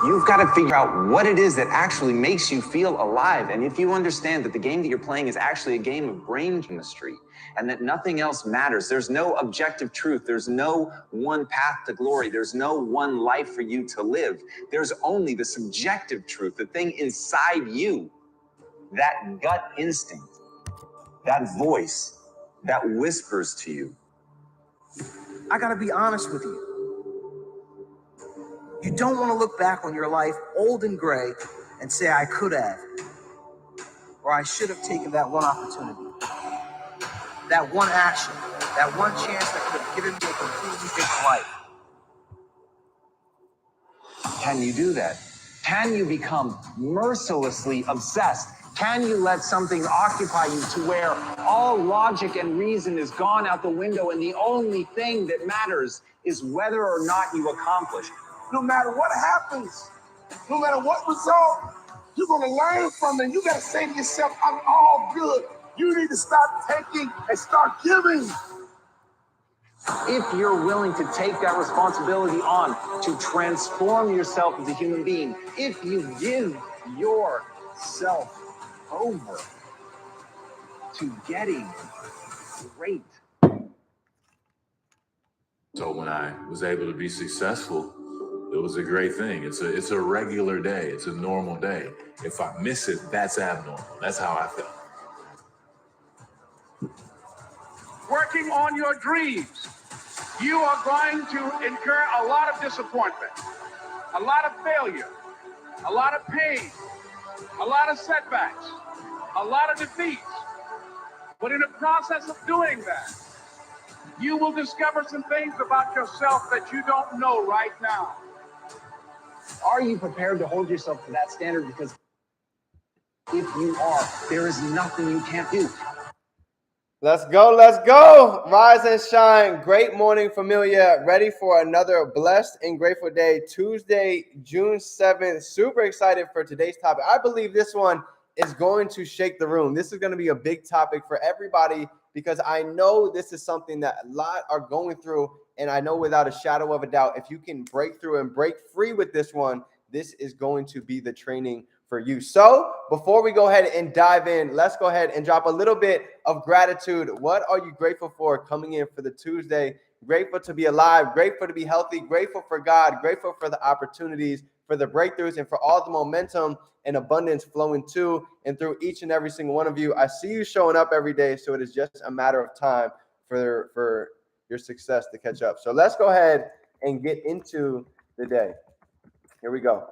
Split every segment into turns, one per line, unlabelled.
You've got to figure out what it is that actually makes you feel alive. And if you understand that the game that you're playing is actually a game of brain chemistry and that nothing else matters, there's no objective truth, there's no one path to glory, there's no one life for you to live. There's only the subjective truth, the thing inside you, that gut instinct, that voice that whispers to you.
I got to be honest with you. You don't want to look back on your life old and gray and say, I could have, or I should have taken that one opportunity, that one action, that one chance that could have given me a completely different life.
Can you do that? Can you become mercilessly obsessed? Can you let something occupy you to where all logic and reason is gone out the window and the only thing that matters is whether or not you accomplish?
No matter what happens, no matter what result, you're going to learn from it. You got to say to yourself, I'm all good. You need to stop taking and start giving.
If you're willing to take that responsibility on to transform yourself as a human being, if you give yourself over to getting great.
So when I was able to be successful, it was a great thing. It's a regular day. It's a normal day. If I miss it, that's abnormal. That's how I felt.
Working on your dreams, you are going to incur a lot of disappointment, a lot of failure, a lot of pain, a lot of setbacks, a lot of defeats. But in the process of doing that, you will discover some things about yourself that you don't know right now.
Are you prepared to hold yourself to that standard? Because if you are, there is nothing you can't do.
Let's go. Let's go. Rise and shine. Great morning, familia. Ready for another blessed and grateful day. Tuesday, June 7th. Super excited for today's topic. I believe this one is going to shake the room. This is going to be a big topic for everybody because I know this is something that a lot are going through. And I know without a shadow of a doubt, if you can break through and break free with this one, this is going to be the training for you. So before we go ahead and dive in, let's go ahead and drop a little bit of gratitude. What are you grateful for coming in for the Tuesday? Grateful to be alive, grateful to be healthy, grateful for God, grateful for the opportunities, for the breakthroughs, and for all the momentum and abundance flowing to and through each and every single one of you. I see you showing up every day, so it is just a matter of time for your success to catch up. So let's go ahead and get into the day. Here we go.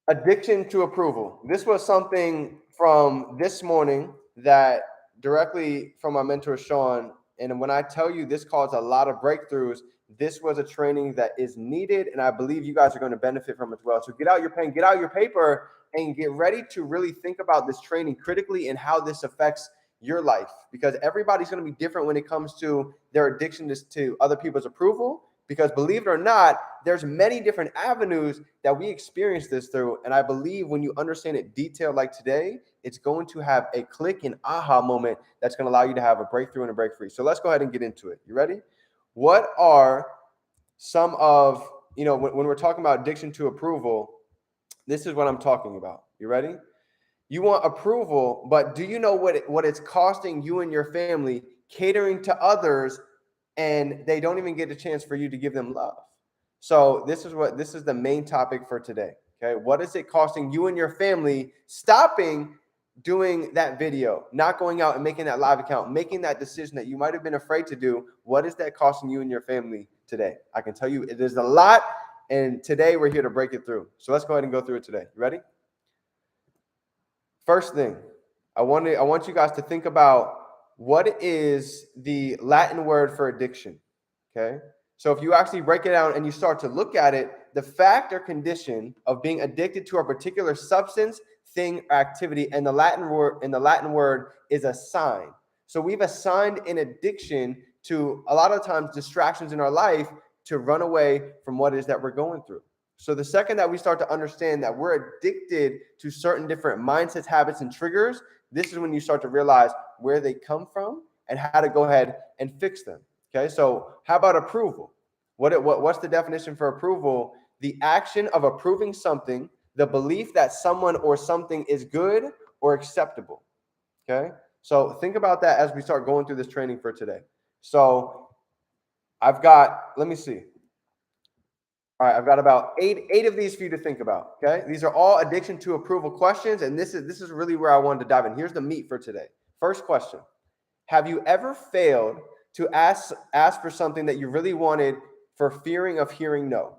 Addiction to approval. This was something from this morning that directly from my mentor, Sean. And when I tell you this caused a lot of breakthroughs, this was a training that is needed. And I believe you guys are going to benefit from it as well. So get out your pen, get out your paper, and get ready to really think about this training critically and how this affects your life. Because everybody's going to be different when it comes to their addiction to other people's approval. Because believe it or not, there's many different avenues that we experience this through. And I believe when you understand it detailed like today, it's going to have a click and aha moment that's going to allow you to have a breakthrough and a break free. So let's go ahead and get into it. You ready? What are some of, when we're talking about addiction to approval, this is what I'm talking about. You ready? You want approval, but do you know what it's costing you and your family catering to others, and they don't even get a chance for you to give them love? So this is the main topic for today. Okay. What is it costing you and your family stopping doing that video, not going out and making that live account, making that decision that you might have been afraid to do? What is that costing you and your family today? I can tell you it is a lot. And today we're here to break it through. So let's go ahead and go through it today. You ready? First thing, I want you guys to think about what is the Latin word for addiction. Okay. So if you actually break it down and you start to look at it, the fact or condition of being addicted to a particular substance, thing, or activity, and the Latin word is a sign. So we've assigned an addiction to a lot of times distractions in our life to run away from what it is that we're going through. So the second that we start to understand that we're addicted to certain different mindsets, habits, and triggers, this is when you start to realize where they come from and how to go ahead and fix them. Okay, so how about approval? What's the definition for approval? the action of approving something, the belief that someone or something is good or acceptable. Okay? So think about that as we start going through this training for today. So I've got, let me see. All right, I've got about eight of these for you to think about. Okay, these are all addiction to approval questions, and this is really where I wanted to dive in. Here's the meat for today. First question: have you ever failed to ask for something that you really wanted for fearing of hearing no?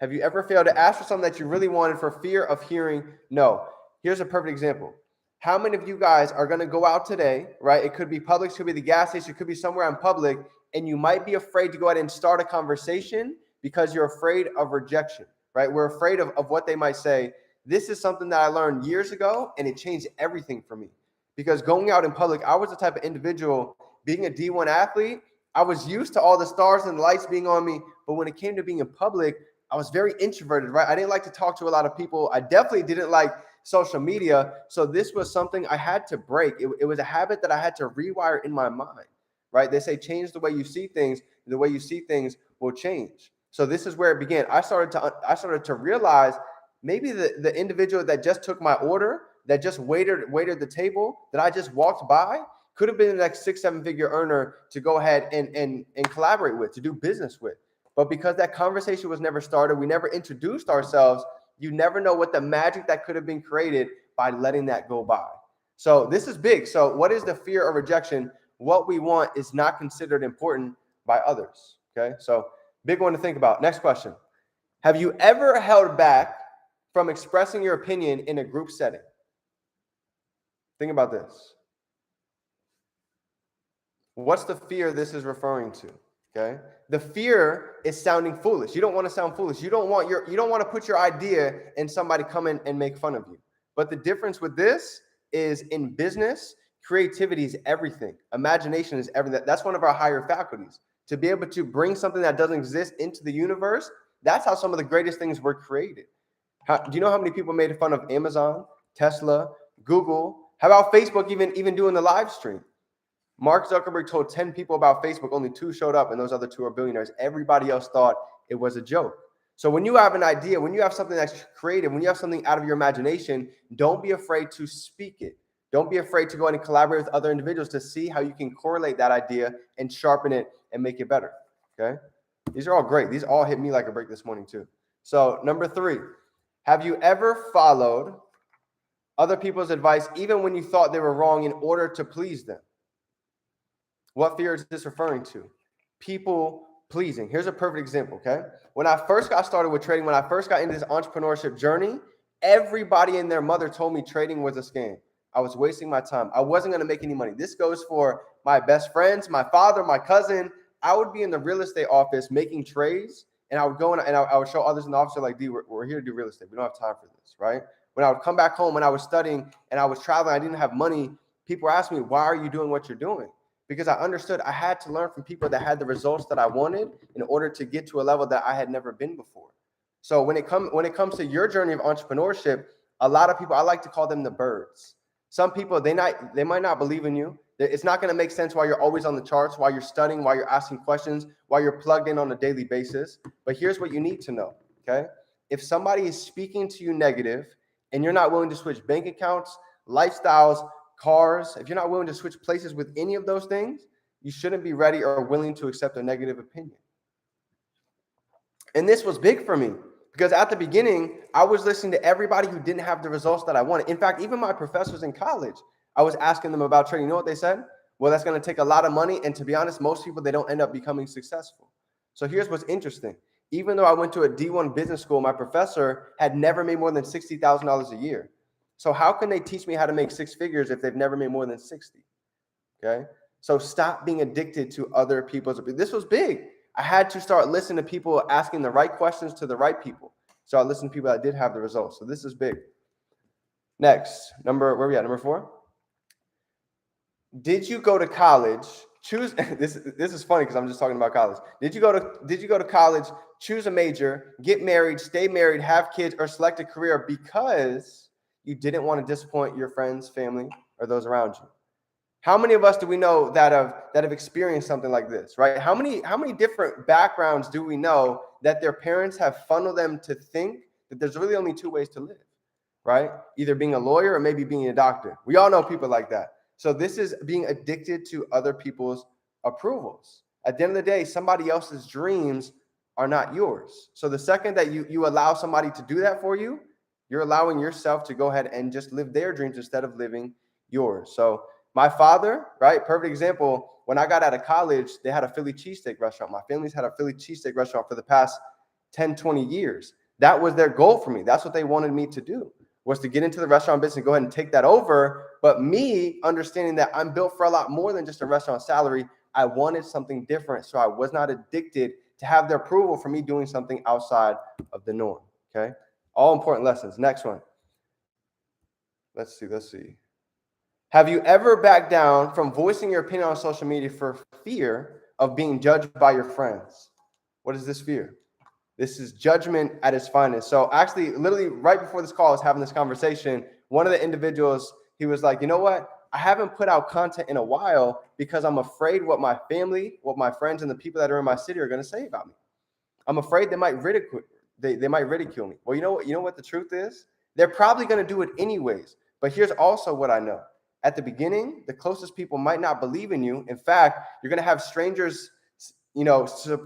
Have you ever failed to ask for something that you really wanted for fear of hearing no? Here's a perfect example. How many of you guys are going to go out today, right? It could be Publix, it could be the gas station, it could be somewhere in public, and you might be afraid to go ahead and start a conversation because you're afraid of rejection, right? We're afraid of what they might say. This is something that I learned years ago, and it changed everything for me. Because going out in public, I was the type of individual, being a D1 athlete, I was used to all the stars and the lights being on me, but when it came to being in public, I was very introverted, right? I didn't like to talk to a lot of people. I definitely didn't like social media. So this was something I had to break. It was a habit that I had to rewire in my mind, right? They say change the way you see things. The way you see things will change. So this is where it began. I started to realize maybe the individual that just took my order, that just waited the table, that I just walked by, could have been the next 6-7 figure earner to go ahead and collaborate with, to do business with. But because that conversation was never started, we never introduced ourselves, you never know what the magic that could have been created by letting that go by. So this is big. So what is the fear of rejection? What we want is not considered important by others. Okay, so big one to think about. Next question. Have you ever held back from expressing your opinion in a group setting? Think about this. What's the fear this is referring to? Okay. The fear is sounding foolish. You don't want to sound foolish. You don't want to put your idea and somebody come in and make fun of you. But the difference with this is in business, creativity is everything. Imagination is everything. That's one of our higher faculties. To be able to bring something that doesn't exist into the universe, that's how some of the greatest things were created. Do you know how many people made fun of Amazon, Tesla, Google? How about Facebook even doing the live stream? Mark Zuckerberg told 10 people about Facebook, only 2 showed up, and those other 2 are billionaires. Everybody else thought it was a joke. So when you have an idea, when you have something that's creative, when you have something out of your imagination, don't be afraid to speak it. Don't be afraid to go in and collaborate with other individuals to see how you can correlate that idea and sharpen it and make it better. Okay? These are all great. These all hit me like a brick this morning too. So number 3, have you ever followed other people's advice even when you thought they were wrong in order to please them? What fear is this referring to? People pleasing. Here's a perfect example, okay? When I first got started with trading, when I first got into this entrepreneurship journey, everybody and their mother told me trading was a scam. I was wasting my time. I wasn't going to make any money. This goes for my best friends, my father, my cousin. I would be in the real estate office making trades, and I would go in and I would show others in the office, like, D, we're here to do real estate. We don't have time for this, right? When I would come back home, when I was studying and I was traveling, I didn't have money. People were asking me, why are you doing what you're doing? Because I understood I had to learn from people that had the results that I wanted in order to get to a level that I had never been before. So when it comes to your journey of entrepreneurship, a lot of people, I like to call them the birds. Some people, they might not believe in you. It's not going to make sense while you're always on the charts, while you're studying, while you're asking questions, while you're plugged in on a daily basis. But here's what you need to know, okay? If somebody is speaking to you negative and you're not willing to switch bank accounts, lifestyles, cars, if you're not willing to switch places with any of those things, you shouldn't be ready or willing to accept a negative opinion. And this was big for me because at the beginning, I was listening to everybody who didn't have the results that I wanted. In fact, even my professors in college, I was asking them about trading. You know what they said? Well, that's going to take a lot of money. And to be honest, most people, they don't end up becoming successful. So here's what's interesting. Even though I went to a D1 business school, my professor had never made more than $60,000 a year. So how can they teach me how to make 6 figures if they've never made more than 60? Okay. So stop being addicted to other people's. This was big. I had to start listening to people asking the right questions to the right people. So I listened to people that did have the results. So this is big. Next, where are we at? Number 4. Did you go to college? Choose this is funny because I'm just talking about college. Did you go to college, choose a major, get married, stay married, have kids, or select a career because you didn't want to disappoint your friends, family, or those around you? How many of us do we know that have experienced something like this, right? How many different backgrounds do we know that their parents have funneled them to think that there's really only two ways to live, right? Either being a lawyer or maybe being a doctor. We all know people like that. So this is being addicted to other people's approvals. At the end of the day, somebody else's dreams are not yours. So the second that you allow somebody to do that for you, you're allowing yourself to go ahead and just live their dreams instead of living yours. So my father, right? Perfect example. When I got out of college, they had a Philly cheesesteak restaurant. My family's had a Philly cheesesteak restaurant for the past 10, 20 years. That was their goal for me. That's what they wanted me to do, was to get into the restaurant business and go ahead and take that over. But me understanding that I'm built for a lot more than just a restaurant salary, I wanted something different. So I was not addicted to have their approval for me doing something outside of the norm. Okay. All important lessons. Next one. Let's see. Have you ever backed down from voicing your opinion on social media for fear of being judged by your friends? What is this fear? This is judgment at its finest. So actually, literally right before this call, I was having this conversation. One of the individuals, he was like, you know what? I haven't put out content in a while because I'm afraid what my family, what my friends and the people that are in my city are going to say about me. I'm afraid they might ridicule. They might ridicule me. Well, you know what the truth is? They're probably going to do it anyways. But here's also what I know. At the beginning, the closest people might not believe in you. In fact, you're going to have strangers,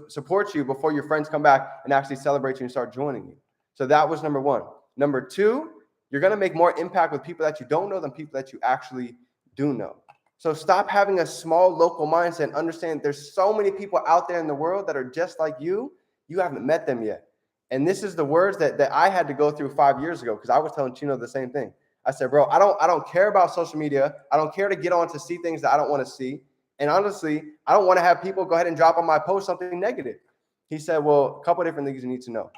support you before your friends come back and actually celebrate you and start joining you. So that was number one. Number two, you're going to make more impact with people that you don't know than people that you actually do know. So stop having a small local mindset and understand there's so many people out there in the world that are just like you. You haven't met them yet. And this is the words that I had to go through 5 years ago, because I was telling Chino the same thing. I said, bro, I don't care about social media. I don't care to get on to see things that I don't want to see. And honestly, I don't want to have people go ahead and drop on my post something negative. He said, well, a couple of different things you need to know.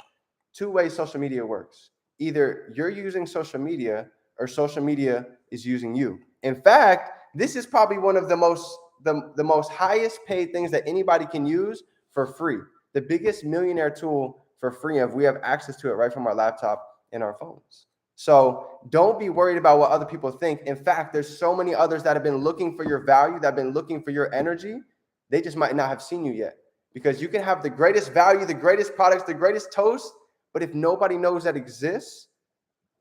2 ways social media works. Either you're using social media or social media is using you. In fact, this is probably one of the most highest paid things that anybody can use for free. The biggest millionaire tool for free, if we have access to it right from our laptop and our phones. So don't be worried about what other people think. In fact, there's so many others that have been looking for your value, that have been looking for your energy. They just might not have seen you yet, because you can have the greatest value, the greatest products, the greatest toast, but if nobody knows that exists,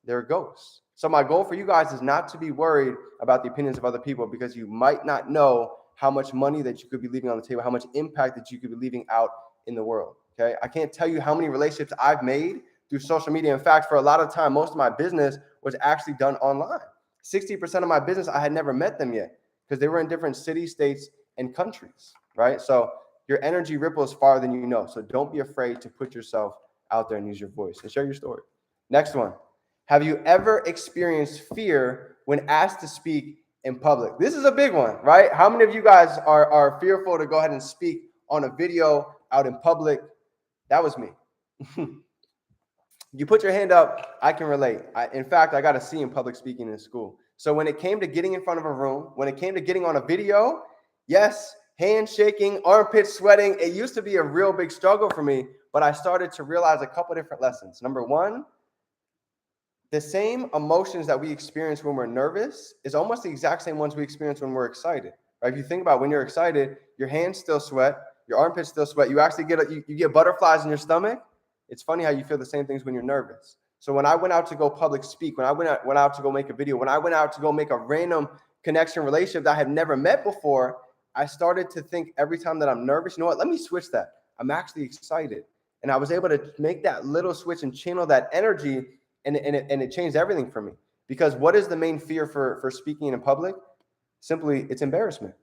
they're ghosts. So my goal for you guys is not to be worried about the opinions of other people, because you might not know how much money that you could be leaving on the table, how much impact that you could be leaving out in the world. Okay. I can't tell you how many relationships I've made through social media. In fact, for a lot of time, most of my business was actually done online. 60% of my business, I had never met them yet, because they were in different cities, states, and countries, right? So your energy ripples farther than you know. So don't be afraid to put yourself out there and use your voice and share your story. Next one. Have you ever experienced fear when asked to speak in public? This is a big one, right? How many of you guys are fearful to go ahead and speak on a video out in public? That was me. You put your hand up, I can relate. In fact, I got a C in public speaking in school. So when it came to getting in front of a room, when it came to getting on a video, yes, hand shaking, armpits sweating, it used to be a real big struggle for me, but I started to realize a couple different lessons. Number one, the same emotions that we experience when we're nervous is almost the exact same ones we experience when we're excited. Right? If you think about when you're excited, your hands still sweat, your armpits still sweat. You actually get butterflies in your stomach. It's funny how you feel the same things when you're nervous. So when I went out to go public speak, when I went out to go make a video, when I went out to go make a random connection relationship that I had never met before, I started to think every time that I'm nervous, you know what, let me switch that. I'm actually excited. And I was able to make that little switch and channel that energy, and it changed everything for me. Because what is the main fear for speaking in public? Simply, it's embarrassment.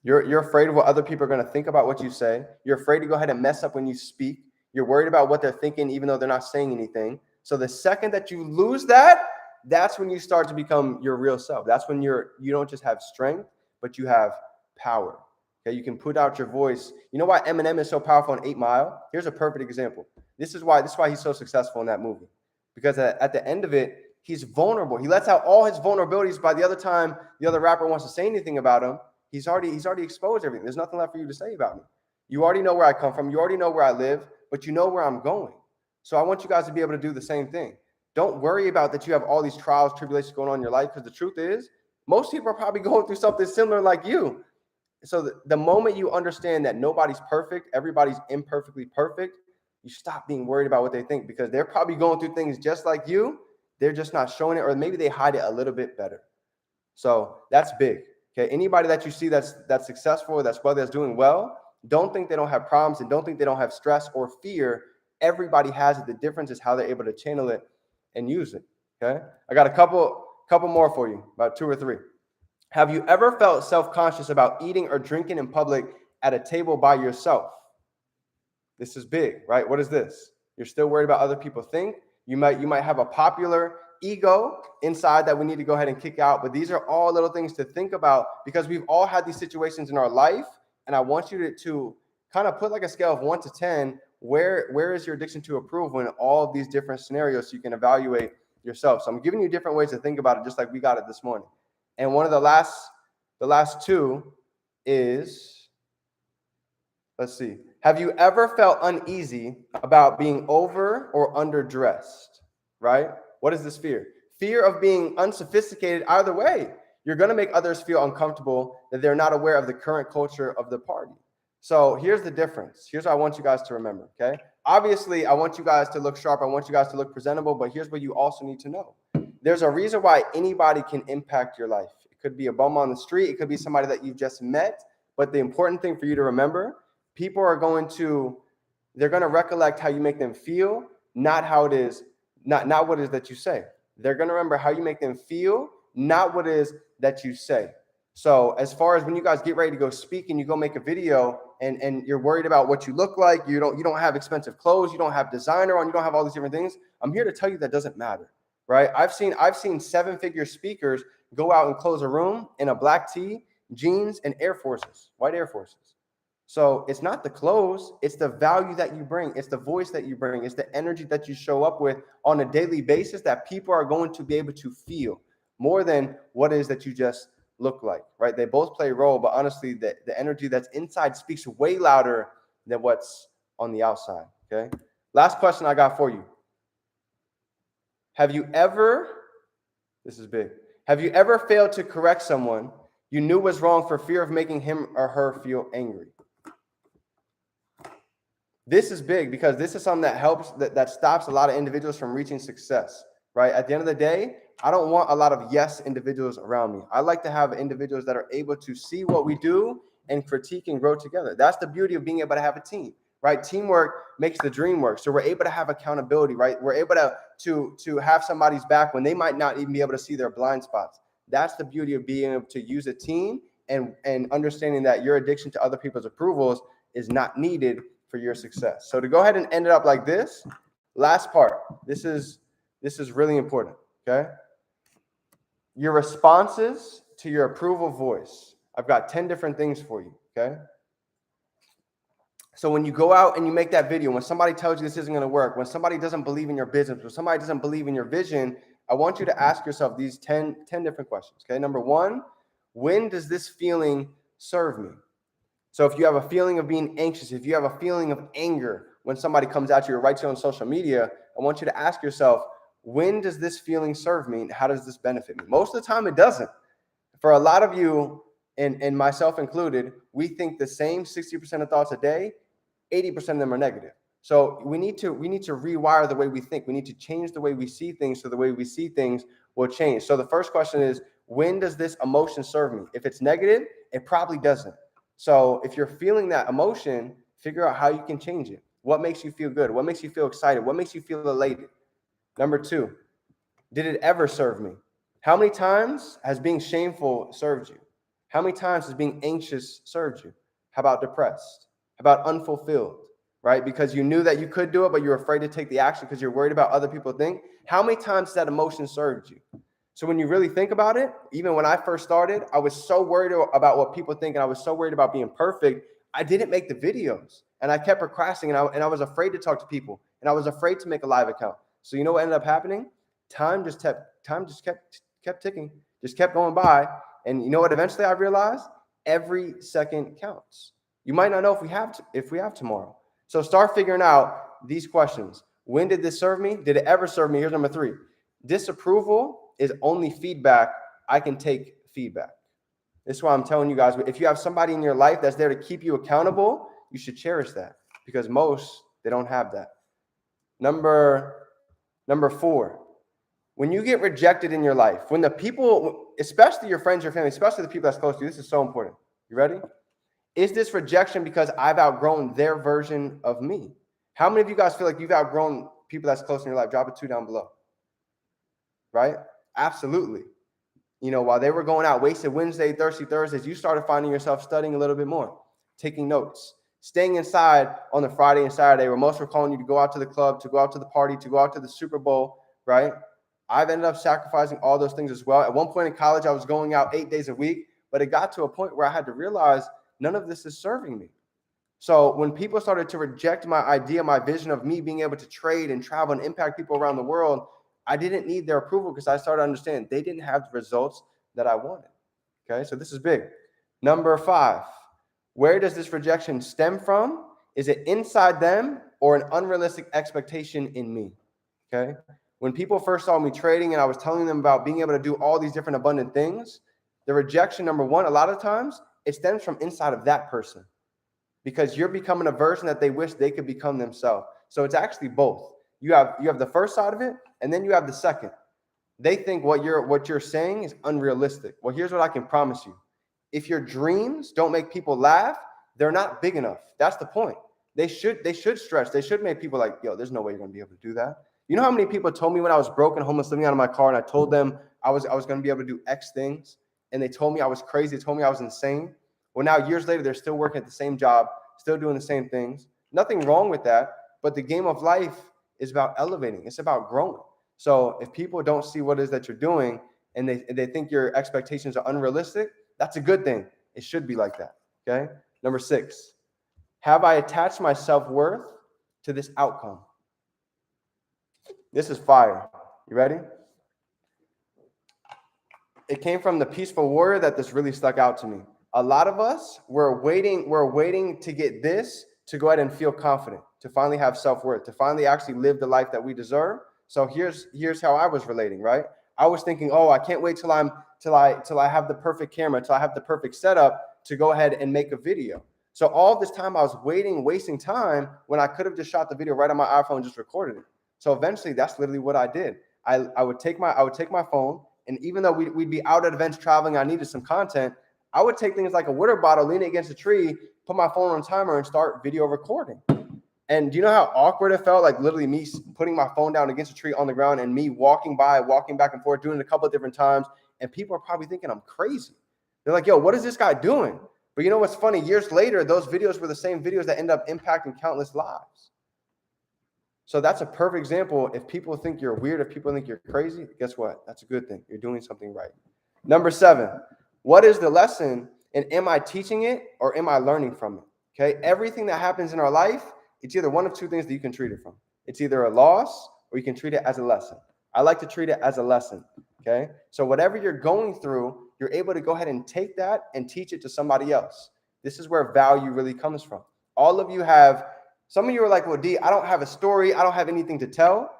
You're afraid of what other people are going to think about what you say. You're afraid to go ahead and mess up when you speak. You're worried about what they're thinking, even though they're not saying anything. So the second that you lose that, that's when you start to become your real self. That's when you don't just have strength, but you have power. Okay, you can put out your voice. You know why Eminem is so powerful in 8 Mile? Here's a perfect example. This is why he's so successful in that movie. Because at the end of it, he's vulnerable. He lets out all his vulnerabilities. By the other time the other rapper wants to say anything about him, he's already exposed everything. There's nothing left for you to say about me. You already know where I come from. You already know where I live, but you know where I'm going. So I want you guys to be able to do the same thing. Don't worry about that you have all these trials, tribulations going on in your life, because the truth is, Most people are probably going through something similar like you. So the moment you understand that nobody's perfect, everybody's imperfectly perfect, you stop being worried about what they think, because they're probably going through things just like you. They're just not showing it, or maybe they hide it a little bit better. So that's big. Okay. Anybody that you see that's successful, that's doing well, don't think they don't have problems, and don't think they don't have stress or fear. Everybody has it. The difference is how they're able to channel it and use it. Okay. I got a couple more for you, about 2 or 3. Have you ever felt self-conscious about eating or drinking in public at a table by yourself? This is big, right? What is this? You're still worried about other people think. You might have a popular ego inside that we need to go ahead and kick out. But these are all little things to think about, because we've all had these situations in our life. And I want you to kind of put like a scale of 1 to 10. Where is your addiction to approval in all of these different scenarios, so you can evaluate yourself? So I'm giving you different ways to think about it, just like we got it this morning. And one of the last 2 is, let's see. Have you ever felt uneasy about being over or underdressed, right? What is this fear? Fear of being unsophisticated. Either way, you're going to make others feel uncomfortable, that they're not aware of the current culture of the party. So here's the difference. Here's what I want you guys to remember, okay? Obviously, I want you guys to look sharp. I want you guys to look presentable, but here's what you also need to know. There's a reason why anybody can impact your life. It could be a bum on the street. It could be somebody that you've just met. But the important thing for you to remember, people are they're going to recollect how you make them feel, not how it is, not what it is that you say. They're going to remember how you make them feel, not what it is that you say. So as far as when you guys get ready to go speak and you go make a video, and you're worried about what you look like, you don't have expensive clothes, you don't have designer on, you don't have all these different things, I'm here to tell you that doesn't matter, right? I've seen 7-figure speakers go out and close a room in a black tee, jeans, and white Air Forces. So it's not the clothes, it's the value that you bring. It's the voice that you bring. It's the energy that you show up with on a daily basis that people are going to be able to feel more than what it is that you just look like, right? They both play a role, but honestly, the energy that's inside speaks way louder than what's on the outside, okay? Last question I got for you. This is big. Have you ever failed to correct someone you knew was wrong for fear of making him or her feel angry? This is big, because this is something that helps, that stops a lot of individuals from reaching success, right? At the end of the day, I don't want a lot of yes individuals around me. I like to have individuals that are able to see what we do and critique and grow together. That's the beauty of being able to have a team, right? Teamwork makes the dream work. So we're able to have accountability, right? We're able to have somebody's back when they might not even be able to see their blind spots. That's the beauty of being able to use a team and understanding that your addiction to other people's approvals is not needed for your success. So to go ahead and end it up like this, last part, this is really important, okay? Your responses to your approval voice. I've got 10 different things for you, okay? So when you go out and you make that video, when somebody tells you this isn't going to work, when somebody doesn't believe in your business, when somebody doesn't believe in your vision, I want you to ask yourself these 10 different questions, okay? Number 1, when does this feeling serve me? So if you have a feeling of being anxious, if you have a feeling of anger when somebody comes at you or writes you on social media, I want you to ask yourself, when does this feeling serve me and how does this benefit me? Most of the time it doesn't. For a lot of you, and myself included, we think the same 60% of thoughts a day, 80% of them are negative. So we need to rewire the way we think. We need to change the way we see things, so the way we see things will change. So the first question is, when does this emotion serve me? If it's negative, it probably doesn't. So if you're feeling that emotion, figure out how you can change it. What makes you feel good? What makes you feel excited? What makes you feel elated? Number 2, did it ever serve me? How many times has being shameful served you? How many times has being anxious served you? How about depressed? How about unfulfilled, right? Because you knew that you could do it, but you're afraid to take the action because you're worried about other people think. How many times has that emotion served you? So when you really think about it, even when I first started, I was so worried about what people think, and I was so worried about being perfect, I didn't make the videos, and I kept procrastinating, and I was afraid to talk to people, and I was afraid to make a live account. So you know what ended up happening? Time just kept ticking, just kept going by, and you know what? Eventually, I realized every second counts. You might not know if we have tomorrow. So start figuring out these questions. When did this serve me? Did it ever serve me? Here's number 3. Disapproval is only feedback I can take feedback. This is why I'm telling you guys, if you have somebody in your life that's there to keep you accountable, you should cherish that, because most, they don't have that. Number 4, when you get rejected in your life, when the people, especially your friends, your family, especially the people that's close to you, this is so important. You ready? Is this rejection because I've outgrown their version of me? How many of you guys feel like you've outgrown people that's close in your life? Drop a 2 down below. Right? Absolutely. You know, while they were going out, wasted Wednesday, thirsty Thursdays, you started finding yourself studying a little bit more, taking notes, staying inside on the Friday and Saturday where most were calling you to go out to the club, to go out to the party, to go out to the Super Bowl, right? I've ended up sacrificing all those things as well. At one point in college, I was going out 8 days a week, but it got to a point where I had to realize none of this is serving me. So when people started to reject my idea, my vision of me being able to trade and travel and impact people around the world, I didn't need their approval because I started to understand they didn't have the results that I wanted. Okay, so this is big. Number 5, where does this rejection stem from? Is it inside them or an unrealistic expectation in me? Okay, when people first saw me trading and I was telling them about being able to do all these different abundant things, the rejection, number 1, a lot of times it stems from inside of that person, because you're becoming a version that they wish they could become themselves. So it's actually both. You have the first side of it, and then you have the second. They think what you're saying is unrealistic. Well, here's what I can promise you. If your dreams don't make people laugh, they're not big enough. That's the point. They should stretch. They should make people like, yo, there's no way you're going to be able to do that. You know how many people told me when I was broke and homeless, living out of my car, and I told them I was going to be able to do X things, and they told me I was crazy. They told me I was insane. Well, now years later, they're still working at the same job, still doing the same things. Nothing wrong with that, but the game of life is about elevating. It's about growing. So if people don't see what it is that you're doing and they think your expectations are unrealistic, that's a good thing. It should be like that, okay? Number 6, have I attached my self-worth to this outcome? This is fire. You ready? It came from the Peaceful Warrior that this really stuck out to me. A lot of us, we're waiting to get this to go ahead and feel confident, to finally have self-worth, to finally actually live the life that we deserve. So here's how I was relating, right? I was thinking, oh, I can't wait till I have the perfect camera, till I have the perfect setup to go ahead and make a video. So all this time I was waiting, wasting time when I could have just shot the video right on my iPhone and just recorded it. So eventually that's literally what I did. I would take my phone, and even though we'd be out at events traveling, I needed some content, I would take things like a water bottle, lean it against a tree, put my phone on timer, and start video recording. And do you know how awkward it felt? Like literally me putting my phone down against a tree on the ground and me walking back and forth, doing it a couple of different times. And people are probably thinking I'm crazy. They're like, yo, what is this guy doing? But you know what's funny? Years later, those videos were the same videos that end up impacting countless lives. So that's a perfect example. If people think you're weird, if people think you're crazy, guess what? That's a good thing. You're doing something right. Number 7, what is the lesson? And am I teaching it or am I learning from it? Okay. Everything that happens in our life, it's either one of 2 things that you can treat it from. It's either a loss or you can treat it as a lesson. I like to treat it as a lesson. Okay. So whatever you're going through, you're able to go ahead and take that and teach it to somebody else. This is where value really comes from. All of you have, some of you are like, well, D, I don't have a story. I don't have anything to tell.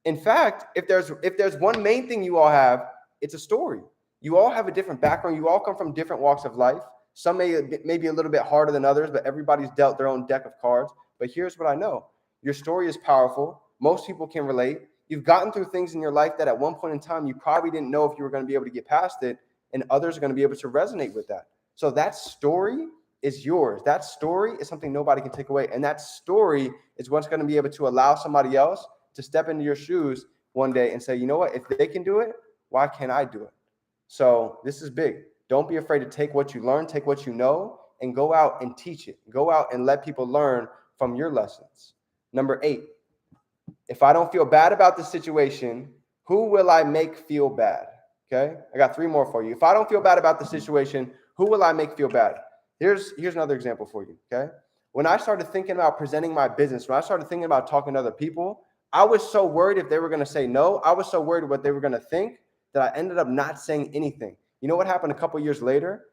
In fact, if there's one main thing you all have, it's a story. You all have a different background. You all come from different walks of life. Some may be a little bit harder than others, but everybody's dealt their own deck of cards. But here's what I know. Your story is powerful. Most people can relate. You've gotten through things in your life that at one point in time, you probably didn't know if you were going to be able to get past it, and others are going to be able to resonate with that. So that story is yours. That story is something nobody can take away. And that story is what's going to be able to allow somebody else to step into your shoes one day and say, you know what, if they can do it, why can't I do it? So this is big. Don't be afraid to take what you learn, take what you know, and go out and teach it. Go out and let people learn from your lessons. Number 8, if I don't feel bad about the situation, who will I make feel bad? Okay, I got 3 more for you. If I don't feel bad about the situation, who will I make feel bad? Here's another example for you. Okay, when I started thinking about presenting my business, when I started thinking about talking to other people, I was so worried if they were going to say no. I was so worried what they were going to think that I ended up not saying anything. You know what happened a couple years later?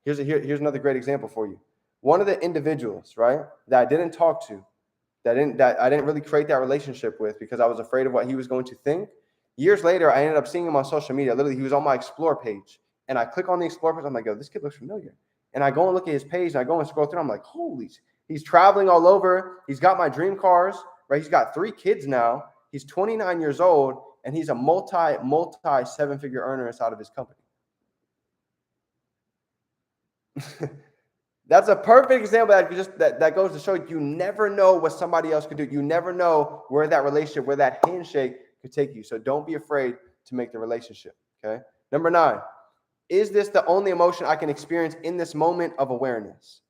Here's another great example for you. One of the individuals, right, that I didn't talk to, that I didn't really create that relationship with because I was afraid of what he was going to think. Years later, I ended up seeing him on social media. Literally, he was on my Explore page. and I click on the Explore page. I'm like, yo, this kid looks familiar. And I go and look at his page, and I go and scroll through. I'm like, holy, he's traveling all over. He's got my dream cars, right? He's got 3 kids now. He's 29 years old, and he's a multi 7-figure earner inside of his company. That's a perfect example that goes to show you never know what somebody else could do. You never know where that relationship, where that handshake could take you. So don't be afraid to make the relationship, okay? Number 9, is this the only emotion I can experience in this moment of awareness?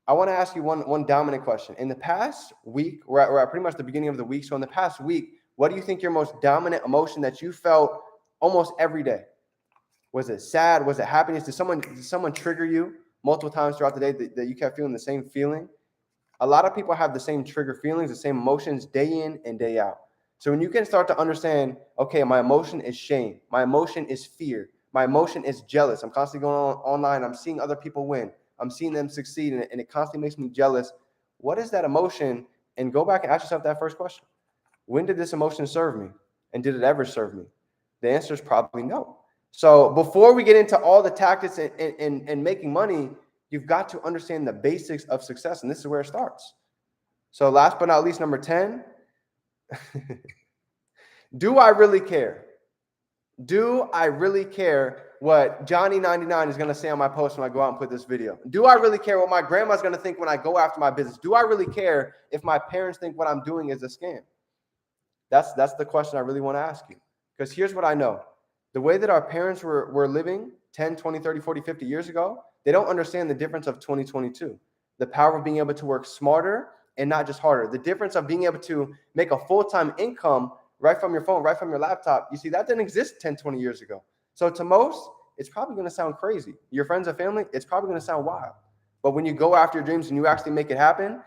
I want to ask you one dominant question. In the past week, we're at pretty much the beginning of the week. So in the past week, what do you think your most dominant emotion that you felt almost every day? Was it sad? Was it happiness? Did someone trigger you multiple times throughout the day that you kept feeling the same feeling? A lot of people have the same trigger feelings, the same emotions day in and day out. So when you can start to understand, okay, my emotion is shame. My emotion is fear. My emotion is jealous. I'm constantly going online. I'm seeing other people win. I'm seeing them succeed, and it constantly makes me jealous. What is that emotion? And go back and ask yourself that first question. When did this emotion serve me? And did it ever serve me? The answer is probably no. So before we get into all the tactics and making money, you've got to understand the basics of success, and this is where it starts. So last but not least, number 10, do I really care? Do I really care what Johnny99 is going to say on my post when I go out and put this video? Do I really care what my grandma's going to think when I go after my business? Do I really care if my parents think what I'm doing is a scam? That's the question I really want to ask you. Because here's what I know. The way that our parents were living 10, 20, 30, 40, 50 years ago, they don't understand the difference of 2022. The power of being able to work smarter and not just harder. The difference of being able to make a full-time income right from your phone, right from your laptop. You see, that didn't exist 10, 20 years ago. So to most, it's probably going to sound crazy. Your friends and family, it's probably going to sound wild. But when you go after your dreams and you actually make it happen,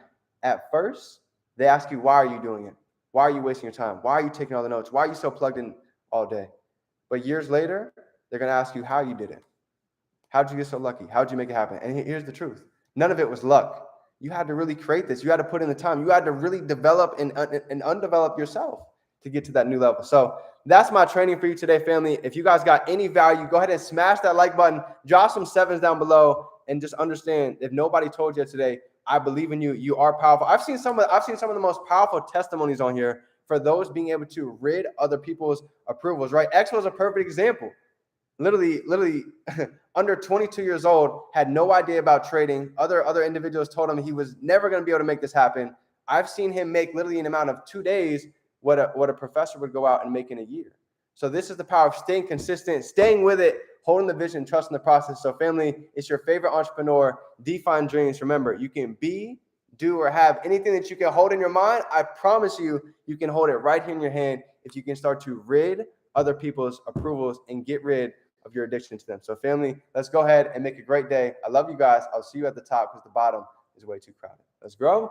at first, they ask you, why are you doing it? Why are you wasting your time? Why are you taking all the notes? Why are you so plugged in all day? But years later, they're going to ask you how you did it. How did you get so lucky? How did you make it happen? And here's the truth. None of it was luck. You had to really create this. You had to put in the time. You had to really develop and undevelop yourself to get to that new level. So that's my training for you today, family. If you guys got any value, go ahead and smash that like button. Drop some 7s down below, and just understand, if nobody told you today, I believe in you. You are powerful. I've seen some of the most powerful testimonies on here for those being able to rid other people's approvals, right? X was a perfect example. Literally under 22 years old, had no idea about trading. Other individuals told him he was never going to be able to make this happen. I've seen him make literally in an amount of 2 days what a professor would go out and make in a year. So this is the power of staying consistent, staying with it, holding the vision, trusting the process. So family, it's your favorite entrepreneur, Define Dreams. Remember, you can be, do, or have anything that you can hold in your mind. I promise you, you can hold it right here in your hand if you can start to rid other people's approvals and get rid of your addiction to them. So family, let's go ahead and make a great day. I love you guys. I'll see you at the top because the bottom is way too crowded. Let's grow.